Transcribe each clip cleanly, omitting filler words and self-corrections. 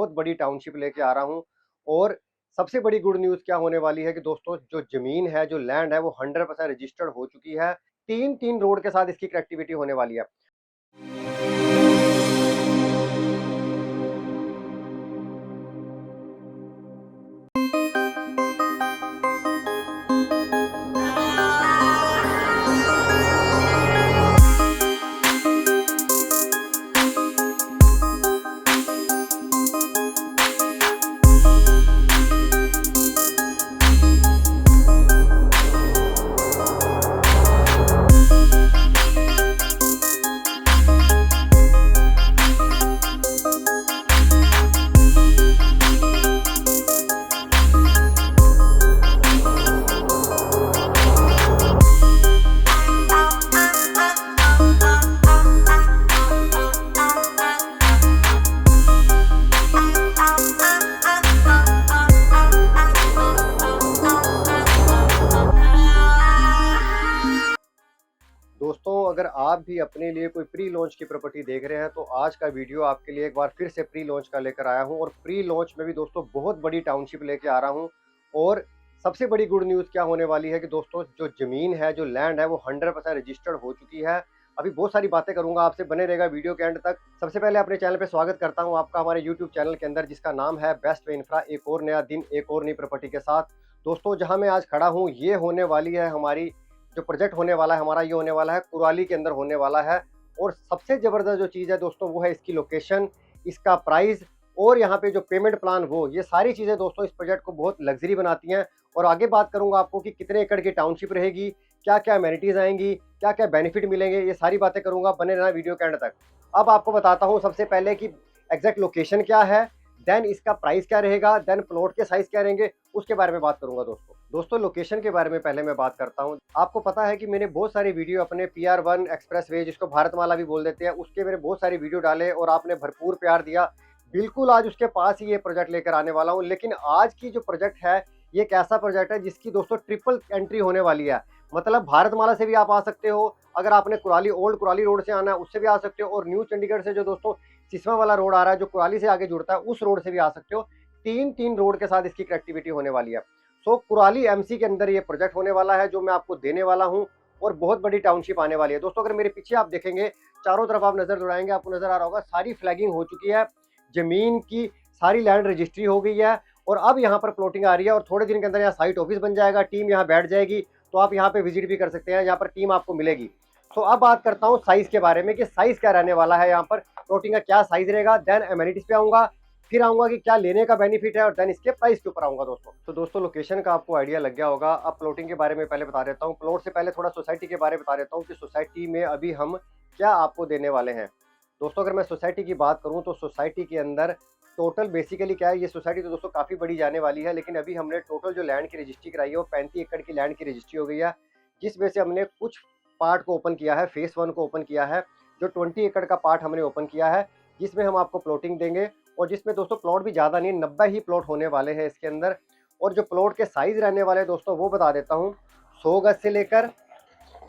बहुत बड़ी टाउनशिप लेके आ रहा हूँ। और सबसे बड़ी गुड न्यूज़ क्या होने वाली है कि दोस्तों जो ज़मीन है, जो लैंड है वो 100% रजिस्टर्ड हो चुकी है। 3-3 रोड के साथ इसकी कनेक्टिविटी होने वाली है। दोस्तों अगर आप भी अपने लिए कोई प्री लॉन्च की प्रॉपर्टी देख रहे हैं तो आज का वीडियो आपके लिए एक बार फिर से प्री लॉन्च का लेकर आया हूं। और प्री लॉन्च में भी दोस्तों बहुत बड़ी टाउनशिप लेके आ रहा हूं। और सबसे बड़ी गुड न्यूज़ क्या होने वाली है कि दोस्तों जो ज़मीन है, जो लैंड है वो 100% रजिस्टर्ड हो चुकी है। अभी बहुत सारी बातें करूंगा आपसे, बने रहेगा वीडियो के एंड तक। सबसे पहले अपने चैनल पे स्वागत करता हूं आपका हमारे यूट्यूब चैनल के अंदर, जिसका नाम है बेस्ट वे इंफ्रा। एक और नया दिन, एक और नई प्रॉपर्टी के साथ। दोस्तों जहां मैं आज खड़ा हूं ये होने वाली है हमारी जो प्रोजेक्ट होने वाला है हमारा, ये होने वाला है कुराली के अंदर होने वाला है। और सबसे ज़बरदस्त जो चीज़ है दोस्तों वो है इसकी लोकेशन, इसका प्राइस और यहाँ पे जो पेमेंट प्लान, वो ये सारी चीज़ें दोस्तों इस प्रोजेक्ट को बहुत लग्जरी बनाती हैं। और आगे बात करूँगा आपको कि कितने एकड़ की टाउनशिप रहेगी, क्या क्या अमेनिटीज़ आएंगी, क्या क्या बेनिफिट मिलेंगे, ये सारी बातें करूँगा। बने रहना वीडियो के एंड तक। अब आपको बताता हूँ सबसे पहले कि एग्जैक्ट लोकेशन क्या है, देन इसका प्राइस क्या रहेगा, देन प्लॉट के साइज क्या रहेंगे, उसके बारे में बात करूंगा। दोस्तों लोकेशन के बारे में पहले मैं बात करता हूं। आपको पता है कि मैंने बहुत सारी वीडियो अपने PR1 एक्सप्रेसवे, जिसको भारतमाला भी बोल देते हैं, उसके मैंने बहुत सारी वीडियो डाले और आपने भरपूर प्यार दिया। बिल्कुल आज उसके पास ही ये प्रोजेक्ट लेकर आने वाला हूं। लेकिन आज की जो प्रोजेक्ट है ये एक ऐसा प्रोजेक्ट है जिसकी दोस्तों ट्रिपल एंट्री होने वाली है। मतलब भारतमाला से भी आप आ सकते हो, अगर आपने कुराली ओल्ड कुराली रोड से आना है उससे भी आ सकते हो, और न्यू चंडीगढ़ से जो दोस्तों सिसवा वाला रोड आ रहा है जो कुराली से आगे जुड़ता है, उस रोड से भी आ सकते हो। 3-3 रोड के साथ इसकी कनेक्टिविटी होने वाली है। सो कुराली MC के अंदर ये प्रोजेक्ट होने वाला है जो मैं आपको देने वाला हूं। और बहुत बड़ी टाउनशिप आने वाली है दोस्तों। अगर मेरे पीछे आप देखेंगे, चारों तरफ आप नजर दौड़ाएंगे, आपको नजर आ रहा होगा सारी फ्लैगिंग हो चुकी है, जमीन की सारी लैंड रजिस्ट्री हो गई है। और अब यहाँ पर प्लॉटिंग आ रही है और थोड़े दिन के अंदर यहाँ साइट ऑफिस बन जाएगा, टीम यहाँ बैठ जाएगी, तो आप यहाँ पे विजिट भी कर सकते हैं, यहाँ पर टीम आपको मिलेगी। तो अब बात करता हूँ साइज के बारे में कि साइज क्या रहने वाला है, यहाँ पर प्लॉटिंग का क्या साइज रहेगा। देन एमिनिटीज पे आऊंगा, फिर आऊंगा कि क्या लेने का बेनिफिट है, और देन इसके प्राइस के ऊपर आऊंगा दोस्तों। तो दोस्तों लोकेशन का आपको आइडिया लग गया होगा। अब प्लॉटिंग के बारे में पहले बता देता हूँ, प्लॉट से पहले थोड़ा सोसाइटी के बारे में बता देता हूँ कि सोसाइटी में अभी हम क्या आपको देने वाले हैं। दोस्तों अगर मैं सोसाइटी की बात करूँ तो सोसाइटी के अंदर टोटल बेसिकली क्या है, ये सोसाइटी तो दोस्तों काफ़ी बड़ी जाने वाली है, लेकिन अभी हमने टोटल जो लैंड की रजिस्ट्री कराई है वो 35 एकड़ की लैंड की रजिस्ट्री हो गई है। जिसमें से हमने कुछ पार्ट को ओपन किया है, फेस 1 को ओपन किया है, जो 20 एकड़ का पार्ट हमने ओपन किया है, जिसमें हम आपको प्लॉटिंग देंगे। और जिसमें दोस्तों प्लॉट भी ज़्यादा नहीं, 90 ही प्लॉट होने वाले हैं इसके अंदर। और जो प्लॉट के साइज़ रहने वाले हैं दोस्तों वो बता देता हूँ। 100 गज से लेकर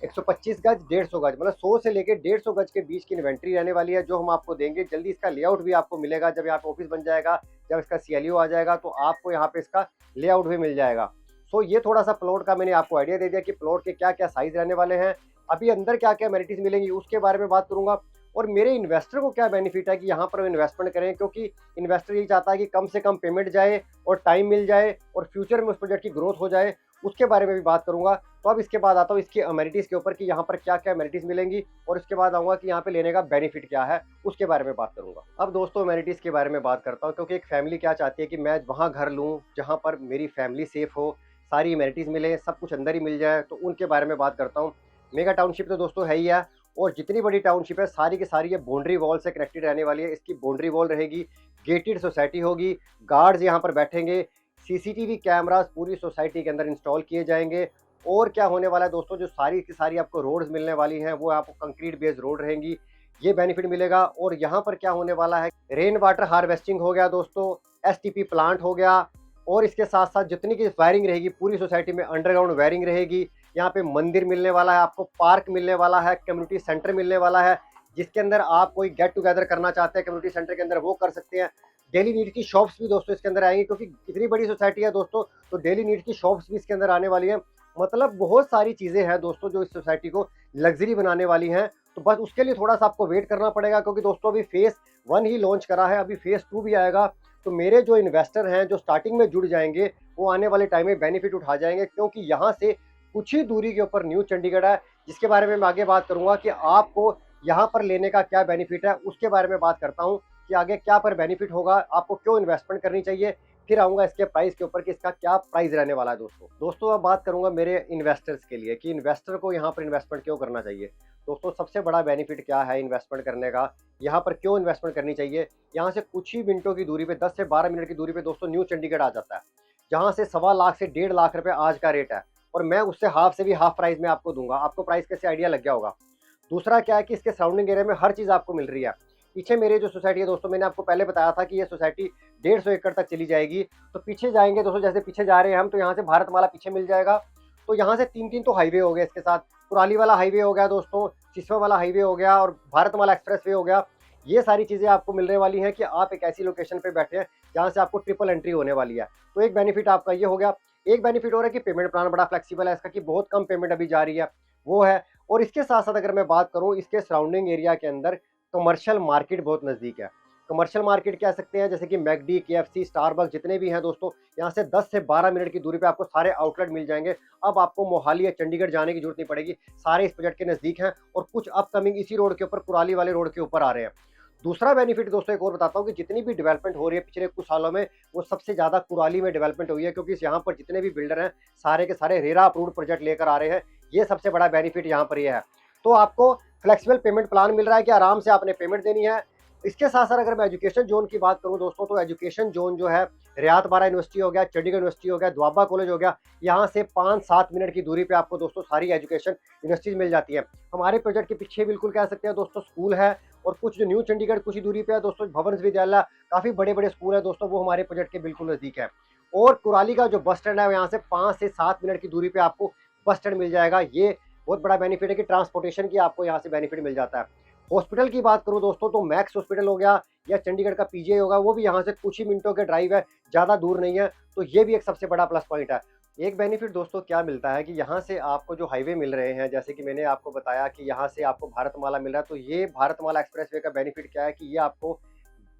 125 गज, 150 गज, मतलब 100 से लेकर 150 गज के बीच की इन्वेंट्री रहने वाली है जो हम आपको देंगे। जल्दी इसका लेआउट भी आपको मिलेगा, जब यहाँ पे ऑफिस बन जाएगा, जब इसका CLO आ जाएगा तो आपको यहाँ पे इसका लेआउट भी मिल जाएगा। सो ये थोड़ा सा प्लॉट का मैंने आपको आइडिया दे दिया कि प्लॉट के क्या क्या साइज रहने वाले हैं, अभी अंदर क्या क्या अमेनिटीज मिलेंगी उसके बारे में बात करूंगा। और मेरे इन्वेस्टर को क्या बेनिफिट है कि यहाँ पर इन्वेस्टमेंट करें, क्योंकि इन्वेस्टर ये चाहता है कि कम से कम पेमेंट जाए और टाइम मिल जाए और फ्यूचर में उस प्रोजेक्ट की ग्रोथ हो जाए, उसके बारे में भी बात करूंगा। तो अब इसके बाद आता हूँ इसकी अमेनिटीज़ के ऊपर कि यहाँ पर क्या क्या अमेनिटीज़ मिलेंगी, और इसके बाद आऊँगा कि यहाँ पे लेने का बेनिफिट क्या है, उसके बारे में बात करूंगा। अब दोस्तों अमेनिटीज़ के बारे में बात करता हूँ, क्योंकि एक फैमिली क्या चाहती है कि मैं वहाँ घर लूँ जहाँ पर मेरी फैमिली सेफ हो, सारी अमेनिटीज़ मिले, सब कुछ अंदर ही मिल जाए, तो उनके बारे में बात करता हूँ। मेगा टाउनशिप तो दोस्तों है ही है, और जितनी बड़ी टाउनशिप है सारी की सारी ये बाउंड्री वॉल से कनेक्टेड रहने वाली है। इसकी बाउंड्री वॉल रहेगी, गेटेड सोसाइटी होगी, गार्ड्स यहाँ पर बैठेंगे, CCTV कैमरास पूरी सोसाइटी के अंदर इंस्टॉल किए जाएंगे। और क्या होने वाला है दोस्तों, जो सारी की सारी आपको रोड्स मिलने वाली हैं वो आपको कंक्रीट बेस्ड रोड रहेंगी, ये बेनिफिट मिलेगा। और यहाँ पर क्या होने वाला है, रेन वाटर हार्वेस्टिंग हो गया दोस्तों, STP प्लांट हो गया, और इसके साथ साथ जितनी की वायरिंग रहेगी पूरी सोसाइटी में अंडरग्राउंड वायरिंग रहेगी। यहाँ पे मंदिर मिलने वाला है आपको, पार्क मिलने वाला है, कम्युनिटी सेंटर मिलने वाला है, जिसके अंदर आप कोई गेट टुगेदर करना चाहते हैं कम्युनिटी सेंटर के अंदर वो कर सकते हैं। डेली नीड की शॉप्स भी दोस्तों इसके अंदर आएंगी, क्योंकि इतनी बड़ी सोसाइटी है दोस्तों, तो डेली नीड की शॉप्स भी इसके अंदर आने वाली हैं। मतलब बहुत सारी चीज़ें हैं दोस्तों जो इस सोसाइटी को लग्जरी बनाने वाली हैं। तो बस उसके लिए थोड़ा सा आपको वेट करना पड़ेगा, क्योंकि दोस्तों अभी फेज़ 1 ही लॉन्च करा है, अभी फेज़ 2 भी आएगा। तो मेरे जो इन्वेस्टर हैं जो स्टार्टिंग में जुड़ जाएंगे, वो आने वाले टाइम में बेनिफिट उठा जाएंगे, क्योंकि यहाँ से कुछ ही दूरी के ऊपर न्यू चंडीगढ़ है, जिसके बारे में मैं आगे बात करूंगा कि आपको यहाँ पर लेने का क्या बेनिफिट है, उसके बारे में बात करता हूँ कि आगे क्या पर बेनिफिट होगा, आपको क्यों इन्वेस्टमेंट करनी चाहिए। फिर आऊंगा इसके प्राइस के ऊपर कि इसका क्या प्राइस रहने वाला है। दोस्तों अब बात करूंगा मेरे इन्वेस्टर्स के लिए कि इन्वेस्टर को यहाँ पर इन्वेस्टमेंट क्यों करना चाहिए। दोस्तों सबसे बड़ा बेनिफिट क्या है इन्वेस्टमेंट करने का, यहाँ पर क्यों इन्वेस्टमेंट करनी चाहिए। यहाँ से कुछ ही मिनटों की दूरी पे, 10 से 12 मिनट की दूरी पे दोस्तों न्यू चंडीगढ़ आ जाता है, जहाँ से 1.25 से 1.5 लाख रुपए आज का रेट है, और मैं उससे हाफ से भी हाफ प्राइस में आपको दूंगा। आपको प्राइस कैसे आइडिया लग गया होगा। दूसरा क्या है कि इसके सराउंडिंग एरिया में हर चीज़ आपको मिल रही है। पीछे मेरे जो सोसाइटी है दोस्तों, मैंने आपको पहले बताया था कि ये सोसाइटी 150 एकड़ तक चली जाएगी। तो पीछे जाएंगे दोस्तों, जैसे पीछे जा रहे हैं हम, तो यहाँ से भारतमाला पीछे मिल जाएगा। तो यहाँ से 3 तो हाईवे हो गए, इसके साथ कुराली वाला हाईवे हो गया दोस्तों, सिसवा वाला हाईवे हो गया, और भारतमाला एक्सप्रेस वे हो गया। ये सारी चीज़ें आपको मिलने वाली हैं कि आप एक ऐसी लोकेशन पे बैठे हैं जहाँ से आपको ट्रिपल एंट्री होने वाली है। तो एक बेनिफिट आपका ये हो गया। एक बेनिफिट और है कि पेमेंट प्लान बड़ा फ्लेक्सिबल है इसका, कि बहुत कम पेमेंट अभी जा रही है, वो है। और इसके साथ साथ अगर मैं बात करूँ, इसके सराउंडिंग एरिया के अंदर कमर्शियल मार्केट बहुत नज़दीक है। कमर्शियल मार्केट कह सकते हैं, जैसे कि मैकडी, केएफसी, स्टारबक्स जितने भी हैं दोस्तों, यहाँ से 10 से 12 मिनट की दूरी पे आपको सारे आउटलेट मिल जाएंगे। अब आपको मोहाली या चंडीगढ़ जाने की जरूरत नहीं पड़ेगी, सारे इस प्रोजेक्ट के नज़दीक हैं, और कुछ अपकमिंग इसी रोड के ऊपर, कुराली वाले रोड के ऊपर आ रहे हैं। दूसरा बेनिफिट दोस्तों एक और बताता हूँ कि जितनी भी डेवलपमेंट हो रही है पिछले कुछ सालों में, वो सबसे ज़्यादा कुराली में डेवलपमेंट हुई है, क्योंकि यहाँ पर जितने भी बिल्डर हैं सारे के सारे रेरा अप्रूव्ड प्रोजेक्ट लेकर आ रहे हैं। ये सबसे बड़ा बेनिफिट यहाँ पर यह है। तो आपको फ्लेक्सिबल पेमेंट प्लान मिल रहा है कि आराम से आपने पेमेंट देनी है। इसके साथ साथ अगर मैं एजुकेशन जोन की बात करूं दोस्तों, तो एजुकेशन जोन जो है, रियात बारा यूनिवर्सिटी हो गया, चंडीगढ़ यूनिवर्सिटी हो गया, दोआबा कॉलेज हो गया, यहाँ से 5-7 मिनट की दूरी पे आपको दोस्तों सारी एजुकेशन यूनिवर्सिटीज मिल जाती है। हमारे प्रोजेक्ट के पीछे बिल्कुल कह सकते हैं दोस्तों स्कूल है, और कुछ जो न्यू चंडीगढ़ कुछ ही दूरी पे है दोस्तों, भवन विद्यालय, काफ़ी बड़े बड़े स्कूल है दोस्तों, वो हमारे प्रोजेक्ट के बिल्कुल नज़दीक है। और कुराली का जो बस स्टैंड है, यहाँ से 5 से 7 मिनट की दूरी पे आपको बस स्टैंड मिल जाएगा। ये बहुत बड़ा बेनिफिट है कि ट्रांसपोर्टेशन की आपको यहाँ से बेनिफिट मिल जाता है। हॉस्पिटल की बात करूँ दोस्तों, तो मैक्स हॉस्पिटल हो गया या चंडीगढ़ का पीजीआई होगा, वो भी यहाँ से कुछ ही मिनटों के ड्राइव है, ज़्यादा दूर नहीं है। तो ये भी एक सबसे बड़ा प्लस पॉइंट है। एक बेनिफिट दोस्तों क्या मिलता है कि यहाँ से आपको जो हाईवे मिल रहे हैं, जैसे कि मैंने आपको बताया कि यहाँ से आपको भारतमाला मिल रहा है, तो ये भारतमाला एक्सप्रेसवे का बेनिफिट क्या है कि ये आपको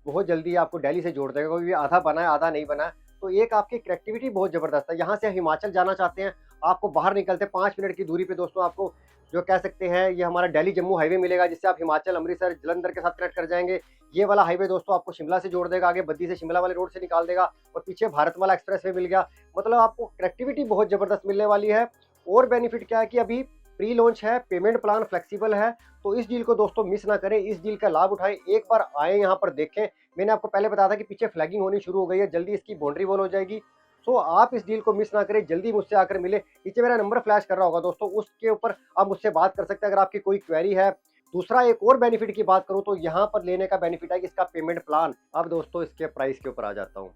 बहुत जल्दी आपको दिल्ली से जोड़ देगा, क्योंकि ये आधा बना है आधा नहीं बना है। तो एक आपकी कनेक्टिविटी बहुत ज़बरदस्त है। यहाँ से हिमाचल जाना चाहते हैं, आपको बाहर निकलते 5 मिनट की दूरी पे दोस्तों आपको जो कह सकते हैं ये हमारा दिल्ली जम्मू हाईवे मिलेगा, जिससे आप हिमाचल, अमृतसर, जलंधर के साथ कनेक्ट कर जाएंगे। ये वाला हाईवे दोस्तों आपको शिमला से जोड़ देगा, आगे बद्दी से शिमला वाले रोड से निकाल देगा, और पीछे भारतमाला एक्सप्रेस वे मिल गया। मतलब आपको कनेक्टिविटी बहुत ज़बरदस्त मिलने वाली है। और बेनिफिट क्या है कि अभी प्री लॉन्च है, पेमेंट प्लान फ्लेक्सिबल है, तो इस डील को दोस्तों मिस ना करें, इस डील का लाभ उठाएं, एक बार आए यहाँ पर देखें। मैंने आपको पहले बताया था कि पीछे फ्लैगिंग होनी शुरू हो गई है, जल्दी इसकी बाउंड्री वॉल हो जाएगी। सो आप इस डील को मिस ना करें, जल्दी मुझसे आकर मिले। नीचे मेरा नंबर फ्लैश कर रहा होगा दोस्तों, उसके ऊपर आप मुझसे बात कर सकते हैं अगर आपकी कोई क्वेरी है। दूसरा एक और बेनिफिट की बात करूं तो यहाँ पर लेने का बेनिफिट है कि इसका पेमेंट प्लान। अब दोस्तों इसके प्राइस के ऊपर आ जाता हूँ।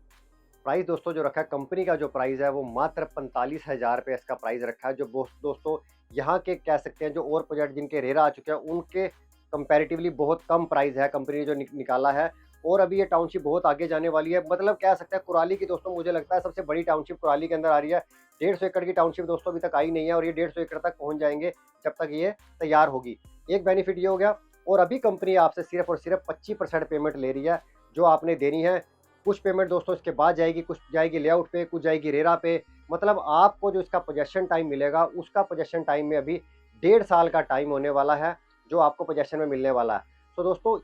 प्राइस दोस्तों जो रखा है कंपनी का, जो प्राइस है वो मात्र 45,000 रुपये इसका प्राइस रखा है। जो दोस्तों यहाँ के कह सकते हैं जो और प्रोजेक्ट जिनके रेरा आ चुके हैं उनके कंपैरेटिवली बहुत कम प्राइस है कंपनी ने जो निकाला है। और अभी ये टाउनशिप बहुत आगे जाने वाली है, मतलब कह सकते हैं कुराली की दोस्तों मुझे लगता है सबसे बड़ी टाउनशिप कुराली के अंदर आ रही है। 150 एकड़ की टाउनशिप दोस्तों अभी तक आई नहीं है, और ये 150 एकड़ तक पहुंच जाएंगे जब तक ये तैयार होगी। एक बेनिफिट ये हो गया। और अभी कंपनी आपसे सिर्फ और सिर्फ 25% पेमेंट ले रही है जो आपने देनी है। कुछ पेमेंट दोस्तों इसके बाद जाएगी, कुछ जाएगी लेआउट पे, कुछ जाएगी रेरा पे। मतलब आपको जो इसका पोजेशन टाइम मिलेगा, उसका पोजेशन टाइम में अभी 1.5 साल का टाइम होने वाला है जो आपको पोजेशन में मिलने वाला है। तो दोस्तों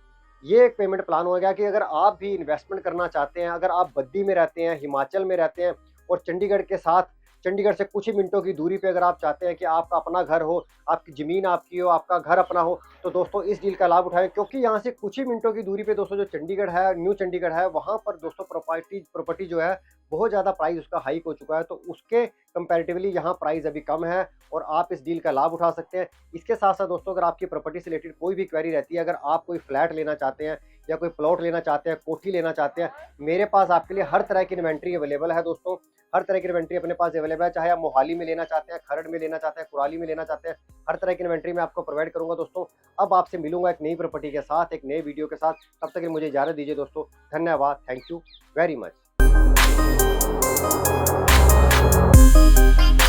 ये एक पेमेंट प्लान हो गया कि अगर आप भी इन्वेस्टमेंट करना चाहते हैं, अगर आप बद्दी में रहते हैं, हिमाचल में रहते हैं, और चंडीगढ़ के साथ, चंडीगढ़ से कुछ ही मिनटों की दूरी पे अगर आप चाहते हैं कि आपका अपना घर हो, आपकी ज़मीन आपकी हो, आपका घर अपना हो, तो दोस्तों इस डील का लाभ उठाएं। क्योंकि यहाँ से कुछ ही मिनटों की दूरी पे दोस्तों जो चंडीगढ़ है, न्यू चंडीगढ़ है, वहाँ पर दोस्तों प्रॉपर्टी जो है बहुत ज़्यादा प्राइस उसका हाइक हो चुका है। तो उसके कंपैरेटिवली यहाँ प्राइस अभी कम है, और आप इस डील का लाभ उठा सकते हैं। इसके साथ साथ दोस्तों अगर आपकी प्रॉपर्टी से रिलेटेड कोई भी क्वेरी रहती है, अगर आप कोई फ्लैट लेना चाहते हैं या कोई प्लॉट लेना चाहते हैं, कोठी लेना चाहते हैं, मेरे पास आपके लिए हर तरह की इन्वेंट्री अवेलेबल है दोस्तों। हर तरह की इन्वेंट्री अपने पास अवेलेबल है, चाहे आप मोहाली में लेना चाहते हैं, खरड़ में लेना चाहते हैं, कुराली में लेना चाहते हैं, हर तरह की इन्वेंट्री मैं आपको प्रोवाइड करूँगा दोस्तों। अब आपसे मिलूँगा एक नई प्रॉपर्टी के साथ, एक नए वीडियो के साथ, तब तक के लिए मुझे इजाज़त दीजिए दोस्तों। धन्यवाद, थैंक यू वेरी मच।